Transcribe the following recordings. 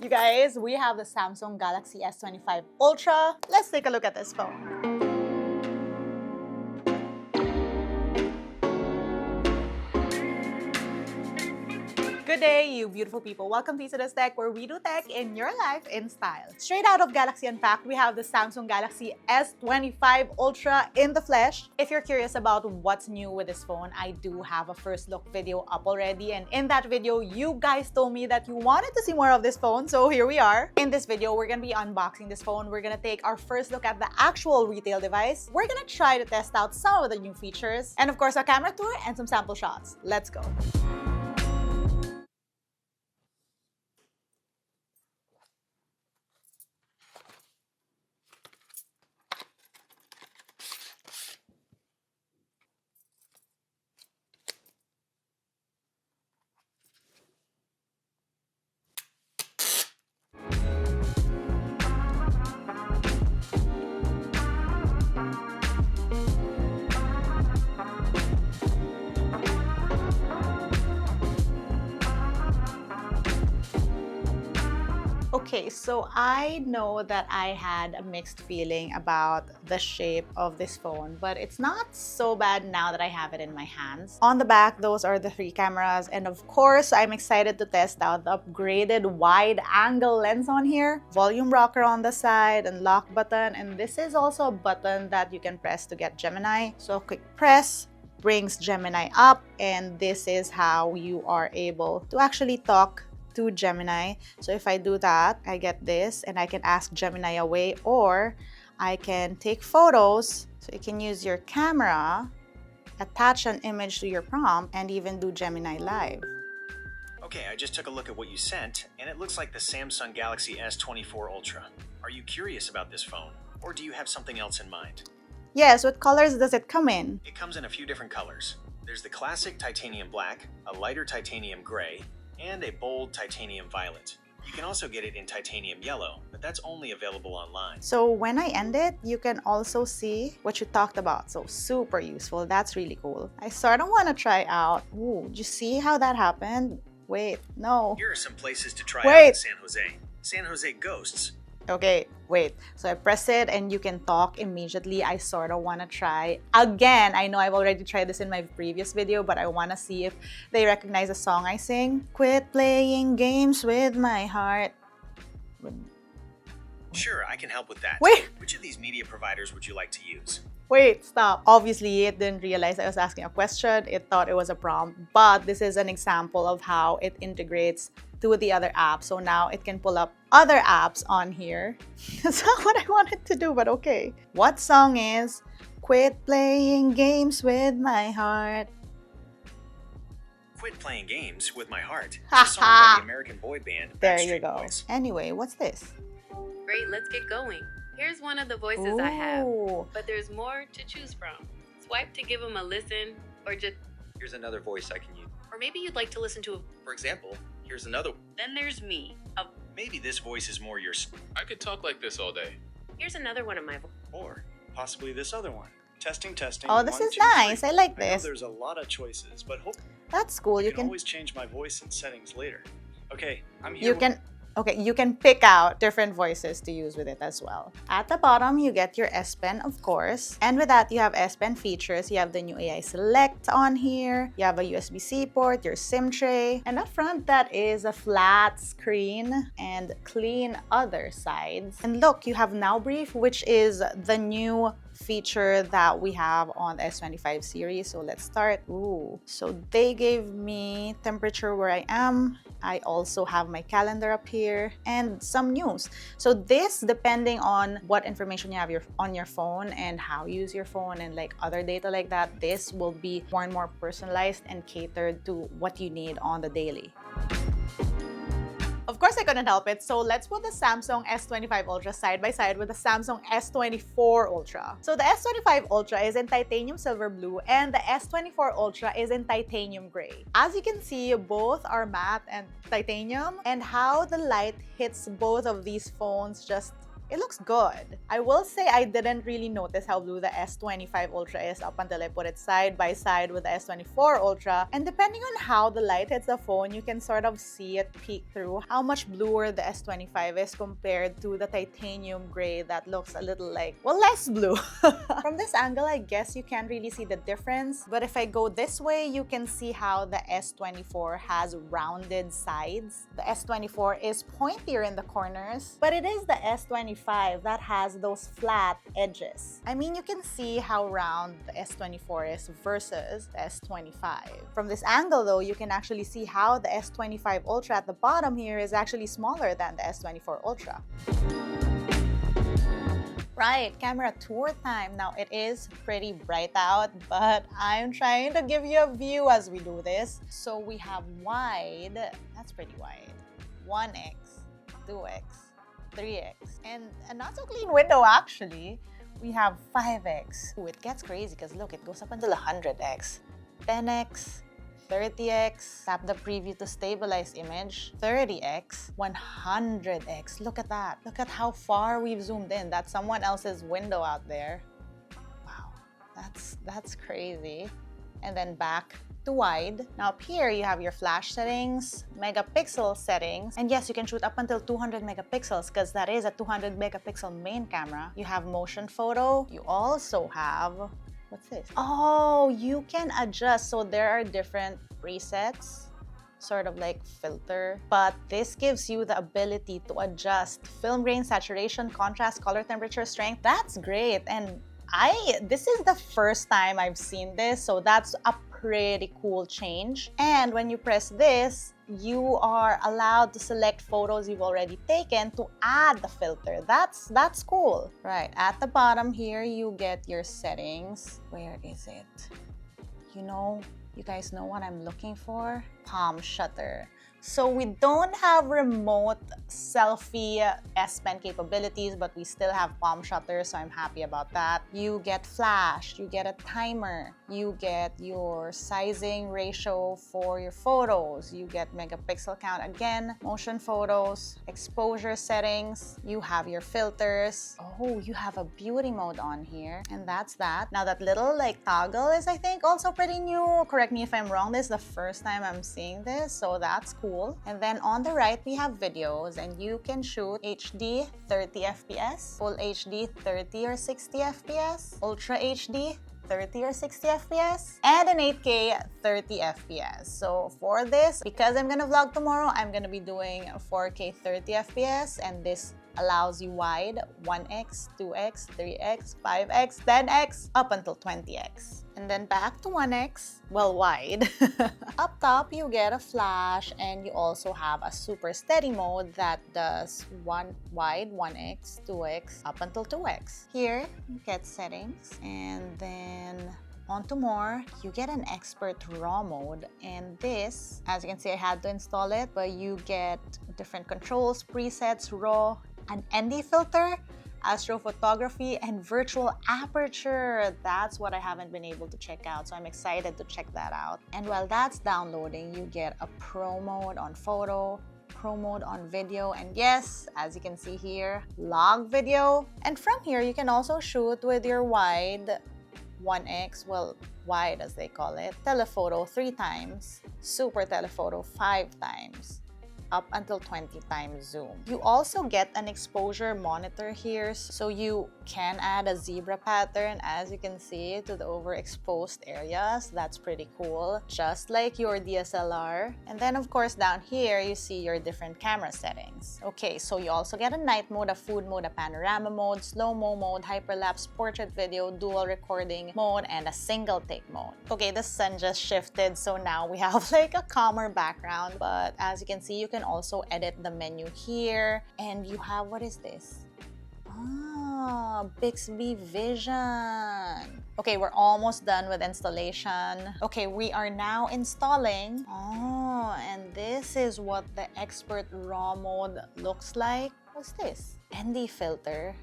You guys, we have the Samsung Galaxy S25 Ultra. Let's take a look at this phone. Good day, you beautiful people. Welcome to Today's Tech, where we do tech in your life in style. Straight out of Galaxy Unpacked, we have the Samsung Galaxy S25 Ultra in the flesh. If you're curious about what's new with this phone, I do have a first look video up already. And in that video, you guys told me that you wanted to see more of this phone. So here we are. In this video, we're going to be unboxing this phone. We're going to take our first look at the actual retail device. We're going to try to test out some of the new features. And of course, a camera tour and some sample shots. Let's go. Okay, so I know that I had a mixed feeling about the shape of this phone, but it's not so bad now that I have it in my hands. On the back, those are the 3 cameras, and of course, I'm excited to test out the upgraded wide-angle lens on here, volume rocker on the side, and lock button, and this is also a button that you can press to get Gemini. So a quick press brings Gemini up, and this is how you are able to actually talk to Gemini. So if I do that, I get this, and I can ask Gemini away, or I can take photos. So you can use your camera, attach an image to your prompt, and even do Gemini Live. Okay, I just took a look at what you sent, and it looks like the Samsung Galaxy S24 Ultra. Are you curious about this phone, or do you have something else in mind? Yes, what colors does it come in? It comes in a few different colors. There's the classic titanium black, a lighter titanium gray, and a bold titanium violet. You can also get it in titanium yellow, but that's only available online. So when I end it, you can also see what you talked about. So super useful. That's really cool. I sort of want to try out. Ooh, did you see how that happened? Wait, no. Here are some places to try out in San Jose. San Jose Ghosts. Okay, wait. So I press it and you can talk immediately. I sort of want to try again. I know I've already tried this in my previous video, but I want to see if they recognize the song I sing. Quit playing games with my heart. Sure, I can help with that. Wait. Which of these media providers would you like to use? Wait, stop. Obviously, it didn't realize I was asking a question. It thought it was a prompt, but this is an example of how it integrates to the other apps. So now it can pull up other apps on here. That's not what I wanted to do, but okay. What song is Quit Playing Games with My Heart? Quit Playing Games with My Heart. It's a song by the American boy band There you Backstreet go. Boys. Anyway, what's this? Great, let's get going. Here's one of the voices I have, Ooh. but there's more to choose from. Swipe to give them a listen, or just, Here's another voice I can use. or maybe you'd like to listen to a, For example, here's another. then there's me. Maybe this voice is more your I could talk like this all day. Here's another one of my Or possibly this other one. Testing. Oh, this 1, is 2, nice. 3. I like I know this. there's a lot of choices, but hope That's cool. you can always change my voice and settings later. Okay, I'm here. You can pick out different voices to use with it as well. At the bottom, you get your S Pen, of course. And with that, you have S Pen features. You have the new AI Select on here. You have a USB-C port, your SIM tray. And up front, that is a flat screen and clean other sides. And look, you have Now Brief, which is the new feature that we have on the S25 series. So let's start. Ooh, so they gave me temperature where I am. I also have my calendar up here and some news. So this, depending on what information you have on your phone and how you use your phone and like other data like that, this will be more and more personalized and catered to what you need on the daily. Of course, I couldn't help it, so let's put the Samsung S25 Ultra side by side with the Samsung S24 Ultra. So the S25 Ultra is in titanium silver blue and the S24 Ultra is in titanium gray. As you can see, both are matte and titanium, and how the light hits both of these phones just it looks good. I will say I didn't really notice how blue the S25 Ultra is up until I put it side by side with the S24 Ultra. And depending on how the light hits the phone, you can sort of see it peek through how much bluer the S25 is compared to the titanium gray that looks a little like, well, less blue. From this angle, I guess you can't really see the difference. But if I go this way, you can see how the S24 has rounded sides. The S24 is pointier in the corners, but it is the S25 that has those flat edges. I mean, you can see how round the S24 is versus the S25. From this angle though, you can actually see how the S25 Ultra at the bottom here is actually smaller than the S24 Ultra. Right, camera tour time. Now it is pretty bright out, but I'm trying to give you a view as we do this. So we have wide, that's pretty wide, 1x, 2x, 3x, and a not so clean window actually. We have 5x. Ooh, it gets crazy because look, it goes up until 100x, 10x, 30x, tap the preview to stabilize image, 30x, 100x. Look at that. Look at how far we've zoomed in. That's someone else's window out there. Wow, that's crazy. And then back to wide. Now up here, you have your flash settings, megapixel settings, and yes, you can shoot up until 200 megapixels because that is a 200 megapixel main camera. You have motion photo. You also have, what's this? Oh, you can adjust. So there are different presets, sort of like filter, but this gives you the ability to adjust film grain, saturation, contrast, color, temperature, strength. That's great. And this is the first time I've seen this, so that's a pretty cool change. And when you press this, you are allowed to select photos you've already taken to add the filter. That's cool. Right, at the bottom here, you get your settings. Where is it? You guys know what I'm looking for? Palm shutter. So we don't have remote selfie S Pen capabilities, but we still have palm shutter, so I'm happy about that. You get flash, you get a timer, you get your sizing ratio for your photos, you get megapixel count again, motion photos, exposure settings, you have your filters. Oh, you have a beauty mode on here, and that's that. Now that little like toggle is, I think, also pretty new. Correct me if I'm wrong, this is the first time I'm seeing this, so that's cool. And then on the right, we have videos, and you can shoot HD 30 FPS, Full HD 30 or 60 FPS, Ultra HD 30 or 60 FPS, and an 8K 30 FPS. So for this, because I'm gonna vlog tomorrow, I'm gonna be doing 4K 30 FPS, and this allows you wide 1x, 2x, 3x, 5x, 10x, up until 20x. And then back to 1x, well, wide. Up top, you get a flash, and you also have a super steady mode that does wide 1x, 2x, up until 2x. Here, you get settings, and then onto more, you get an expert RAW mode, and this, as you can see, I had to install it, but you get different controls, presets, RAW, an ND filter, astrophotography, and virtual aperture. That's what I haven't been able to check out, so I'm excited to check that out. And while that's downloading, you get a pro mode on photo, pro mode on video, and yes, as you can see here, log video. And from here, you can also shoot with your wide 1x, well, wide as they call it, telephoto 3 times, super telephoto 5 times, up until 20 times zoom. You also get an exposure monitor here, so you can add a zebra pattern, as you can see, to the overexposed areas. That's pretty cool, just like your DSLR. And then of course down here you see your different camera settings. Okay, so you also get a night mode, a food mode, a panorama mode, slow-mo mode, hyperlapse, portrait video, dual recording mode, and a single take mode. Okay, the sun just shifted, so now we have like a calmer background, but as you can see, you can also edit the menu here, and you have, what is this? Bixby Vision. Okay, we're almost done with installation. Okay, we are now installing. And this is what the expert RAW mode looks like. What's this? ND filter.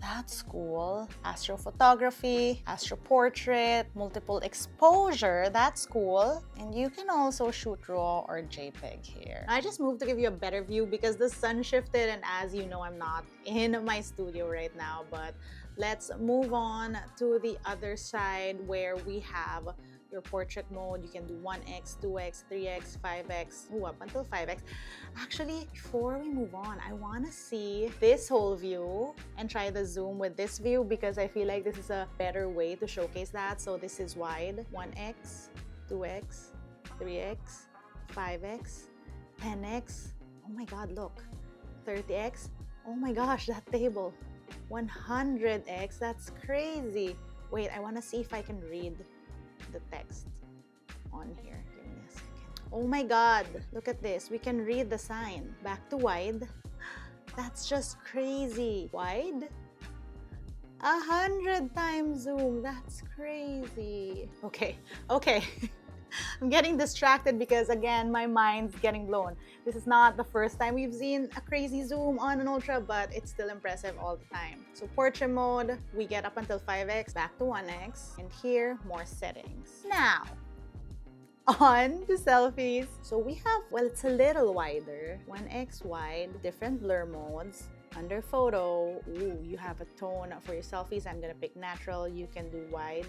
That's cool. Astrophotography, astroportrait, multiple exposure. That's cool. And you can also shoot RAW or JPEG here. I just moved to give you a better view because the sun shifted, and as you know, I'm not in my studio right now. But let's move on to the other side where we have your portrait mode. You can do 1x, 2x, 3x, 5x, up until 5x. Actually, before we move on, I want to see this whole view and try the zoom with this view because I feel like this is a better way to showcase that. So this is wide, 1x, 2x, 3x, 5x, 10x. Oh my god, look. 30x. Oh my gosh, that table. 100x. That's crazy. Wait, I want to see if I can read the text on here. Give me a second. Oh my god, look at this. We can read the sign. Back to wide. That's just crazy. Wide. 100 times zoom. That's crazy. Okay. I'm getting distracted because again, my mind's getting blown. This is not the first time we've seen a crazy zoom on an Ultra, but it's still impressive all the time. So portrait mode, we get up until 5x, back to 1x, and here, more settings. Now, on to selfies. So we have, well, it's a little wider, 1x wide, different blur modes. Under photo, you have a tone for your selfies. I'm gonna pick natural. You can do wide.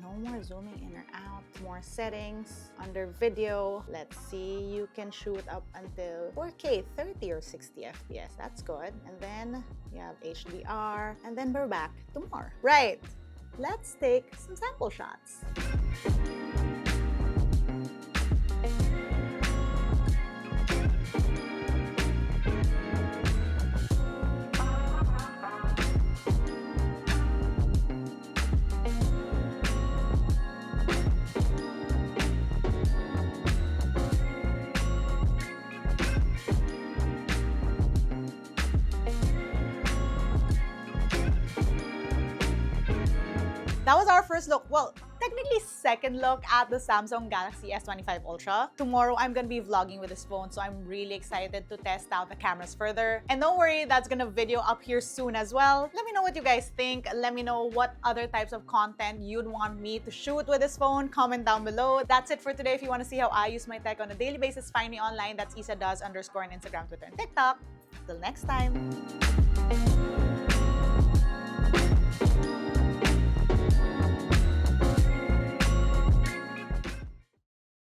No more zooming in or out, more settings. Under video, let's see, you can shoot up until 4K, 30 or 60 FPS. That's good. And then you have HDR, and then we're back to more. Right, let's take some sample shots. That was our first look, well, technically second look at the Samsung Galaxy S25 Ultra. Tomorrow, I'm gonna be vlogging with this phone, so I'm really excited to test out the cameras further. And don't worry, that's gonna video up here soon as well. Let me know what you guys think. Let me know what other types of content you'd want me to shoot with this phone. Comment down below. That's it for today. If you wanna see how I use my tech on a daily basis, find me online. That's IsaDoes_ on Instagram, Twitter, and TikTok. Till next time.